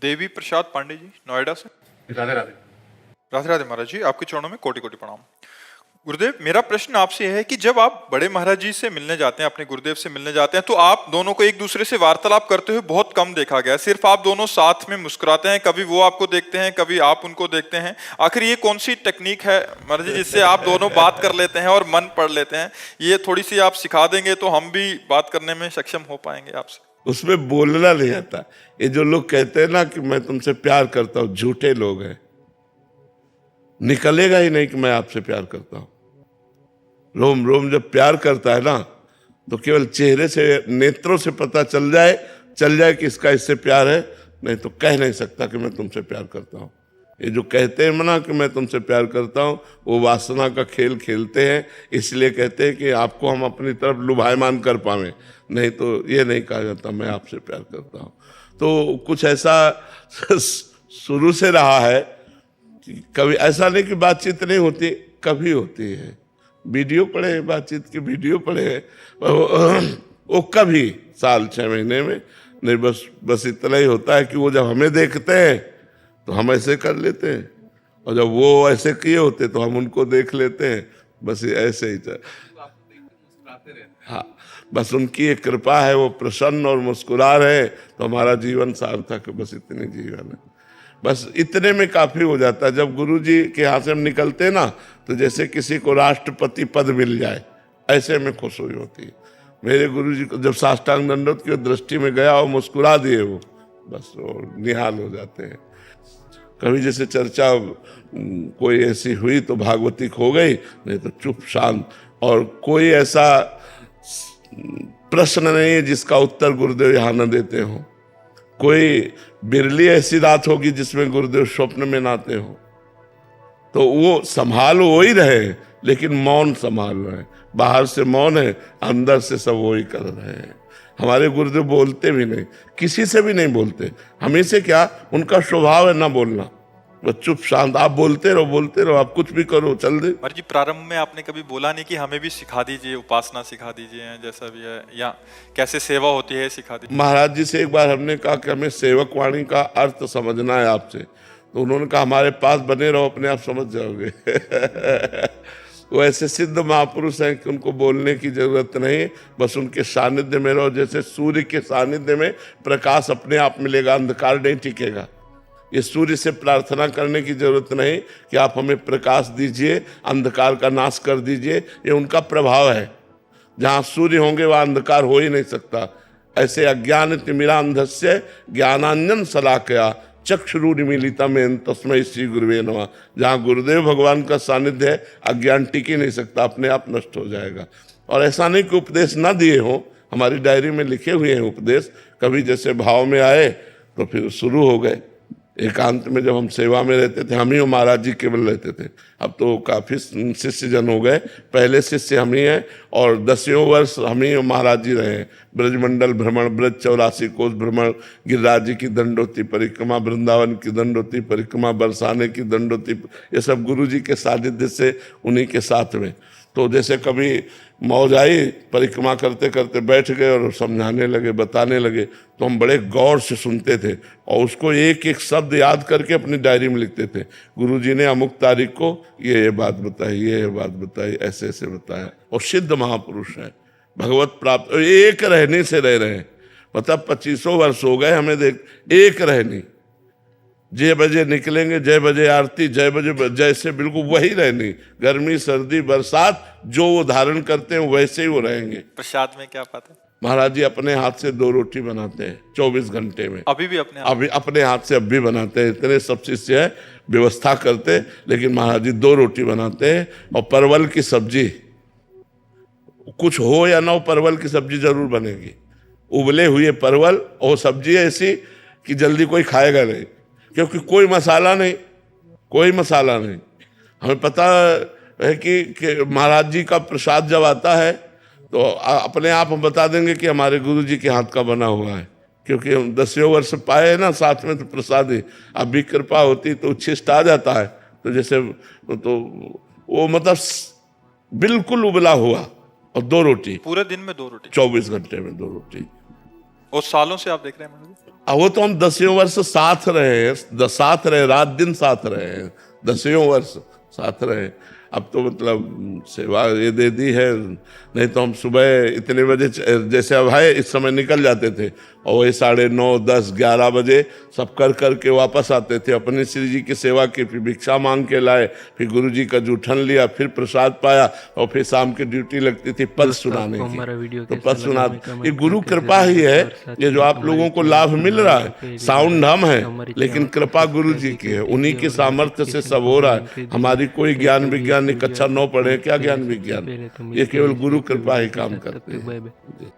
देवी प्रसाद पांडे जी, नोएडा से। राधे राधे। राधे राधे महाराज जी, आपके चरणों में कोटि कोटि प्रणाम। गुरुदेव, मेरा प्रश्न आपसे है कि जब आप बड़े महाराज जी से मिलने जाते हैं, अपने गुरुदेव से मिलने जाते हैं, तो आप दोनों को एक दूसरे से वार्तालाप करते हुए बहुत कम देखा गया। सिर्फ आप दोनों साथ में मुस्कुराते हैं, कभी वो आपको देखते हैं, कभी आप उनको देखते हैं। आखिर ये कौन सी टेक्निक है महाराज जी जिससे आप दोनों बात कर लेते हैं और मन पढ़ लेते हैं? ये थोड़ी सी आप सिखा देंगे तो हम भी बात करने में सक्षम हो पाएंगे आपसे। उसमें बोलना नहीं आता। ये जो लोग कहते हैं ना कि मैं तुमसे प्यार करता हूं, झूठे लोग हैं। निकलेगा ही नहीं कि मैं आपसे प्यार करता हूं। रोम रोम जब प्यार करता है ना, तो केवल चेहरे से, नेत्रों से पता चल जाए कि इसका इससे प्यार है, नहीं तो कह नहीं सकता कि मैं तुमसे प्यार करता हूं। ये जो कहते हैं ना कि मैं तुमसे प्यार करता हूं, वो वासना का खेल खेलते हैं। इसलिए कहते हैं कि आपको हम अपनी तरफ लुभायमान कर पावे, नहीं तो ये नहीं कहा जाता मैं आपसे प्यार करता हूं। तो कुछ ऐसा शुरू से रहा है कि कभी ऐसा नहीं कि बातचीत नहीं होती, कभी होती है। वीडियो पड़े, बातचीत की वीडियो पड़े, वो कभी साल 6 महीने में नहीं। बस इतना ही होता है कि वो जब हमें देखते हैं तो हम ऐसे कर लेते हैं, और जब वो ऐसे किए होते तो हम उनको देख लेते हैं। बस ऐसे ही हाँ, बस उनकी एक कृपा है, वो प्रसन्न और मुस्कुरा रहे तो हमारा जीवन सार्थक है। बस इतने जीवन है, बस इतने में काफी हो जाता है। जब गुरु जी के यहाँ से हम निकलते ना, तो जैसे किसी को राष्ट्रपति पद मिल जाए, ऐसे में खुश हुई होती है। मेरे गुरु जी को जब साष्टांग दंडवत की दृष्टि में गया और मुस्कुरा दिए, वो बस वो निहाल हो जाते हैं। कभी जैसे चर्चा कोई ऐसी हुई तो भागवती खो गई, नहीं तो चुप शांत। और कोई ऐसा प्रश्न नहीं है जिसका उत्तर गुरुदेव यहाँ न देते हो। कोई बिरली ऐसी रात होगी जिसमें गुरुदेव स्वप्न में ना आते हो। तो वो संभाल वो ही रहे, लेकिन मौन संभाल रहे हैं। बाहर से मौन है, अंदर से सब वो ही कर रहे हैं। हमारे गुरुदेव बोलते भी नहीं, किसी से भी नहीं बोलते। हमें से क्या, उनका स्वभाव है ना बोलना, वो चुप शांत। आप बोलते रहो, आप कुछ भी करो, चल दे। महाराज जी, प्रारंभ में आपने कभी बोला नहीं कि हमें भी सिखा दीजिए, उपासना सिखा दीजिए, जैसा भी है, या कैसे सेवा होती है सिखा दीजिए। महाराज जी से एक बार हमने कहा कि हमें सेवक वाणी का अर्थ समझना है आपसे, तो उन्होंने कहा हमारे पास बने रहो, अपने आप समझ जाओगे। वो ऐसे सिद्ध महापुरुष हैं कि उनको बोलने की जरूरत नहीं, बस उनके सानिध्य में रहो। जैसे सूर्य के सानिध्य में प्रकाश अपने आप मिलेगा, अंधकार नहीं टिकेगा। ये सूर्य से प्रार्थना करने की जरूरत नहीं कि आप हमें प्रकाश दीजिए, अंधकार का नाश कर दीजिए। ये उनका प्रभाव है। जहाँ सूर्य होंगे वहाँ अंधकार हो ही नहीं सकता। ऐसे अज्ञान तिमिरांधस्य ज्ञानांजन शलाकया चक्षुरुन्मीलितम् तस्मै श्री गुरुवे नमः। जहाँ गुरुदेव भगवान का सानिध्य है, अज्ञान टिक ही नहीं सकता, अपने आप नष्ट हो जाएगा। और ऐसा नहीं कि उपदेश ना दिए हों, हमारी डायरी में लिखे हुए हैं उपदेश। कभी जैसे भाव में आए तो फिर शुरू हो गए। एकांत में जब हम सेवा में रहते थे, हम ही महाराज जी केवल रहते थे। अब तो काफी शिष्य जन हो गए। पहले शिष्य हम ही हैं, और 10वें वर्ष हम ही महाराज जी रहे हैं। ब्रजमंडल भ्रमण, ब्रज 84 कोष भ्रमण, गिरिराज जी की दंडोती परिक्रमा, वृंदावन की दंडोती परिक्रमा, बरसाने की दंडोती, ये सब गुरु जी के सानिध्य से, उन्हीं के साथ में। तो जैसे कभी मौज आई, परिक्रमा करते करते बैठ गए और समझाने लगे, बताने लगे, तो हम बड़े गौर से सुनते थे और उसको एक एक शब्द याद करके अपनी डायरी में लिखते थे। गुरुजी ने अमुक तारीख को ये बात बताई, ये बात बताई, ऐसे ऐसे बताया। और सिद्ध महापुरुष है, भगवत प्राप्त, एक रहने से रह रहे हैं। मतलब 25 वर्ष हो गए हमें, देख, एक रहनी। जय बजे निकलेंगे, जय बजे आरती, जय बजे जैसे, बिल्कुल वही रहनी। गर्मी सर्दी बरसात जो वो धारण करते हैं वैसे ही वो रहेंगे। प्रसाद में क्या पाते हैं? महाराज जी अपने हाथ से 2 रोटी बनाते हैं 24 घंटे में। अभी भी अपने हाथ से अब भी बनाते हैं। इतने सब शिष्य है, व्यवस्था करते, लेकिन महाराज जी 2 रोटी बनाते हैं। और परवल की सब्जी, कुछ हो या ना हो, परवल की सब्जी जरूर बनेगी। उबले हुए परवल, और सब्जी ऐसी कि जल्दी कोई खाएगा नहीं, क्योंकि कोई मसाला नहीं, कोई मसाला नहीं। हमें पता है कि महाराज जी का प्रसाद जब आता है तो अपने आप हम बता देंगे कि हमारे गुरु जी के हाथ का बना हुआ है, क्योंकि हम 10वें वर्ष पाए ना साथ में, तो प्रसाद ही। अब भी कृपा होती तो उच्छिष्ट आ जाता है। तो जैसे तो वो मतलब बिल्कुल उबला हुआ, और 2 रोटी पूरे दिन में 2 रोटी, 24 घंटे में 2 रोटी। और सालों से आप देख रहे हैं महाराज जी? वो तो हम 10 वर्ष साथ रहे हैं, साथ रहे, रात दिन साथ रहे हैं, 10 वर्ष साथ रहे। अब तो मतलब सेवा ये दे दी है, नहीं तो हम सुबह इतने बजे जैसे अब है इस समय निकल जाते थे और वही 9:30, 10, 11 बजे सब कर करके वापस आते थे। अपने श्री जी की सेवा की, फिर भिक्षा मांग के लाए, फिर गुरु जी का जूठन लिया, फिर प्रसाद पाया और फिर शाम की ड्यूटी लगती थी पद सुनाने की। तो पद सुना, ये गुरु कृपा ही है। ये जो आप लोगों को लाभ मिल रहा है, साउंड हम है लेकिन कृपा गुरु जी की है, उन्हीं की सामर्थ्य से सब हो रहा है। हमारी कोई ज्ञान विज्ञान कक्षा 9 पढ़े, क्या ज्ञान विज्ञान, ये केवल गुरु कृपा ही काम करते हैं।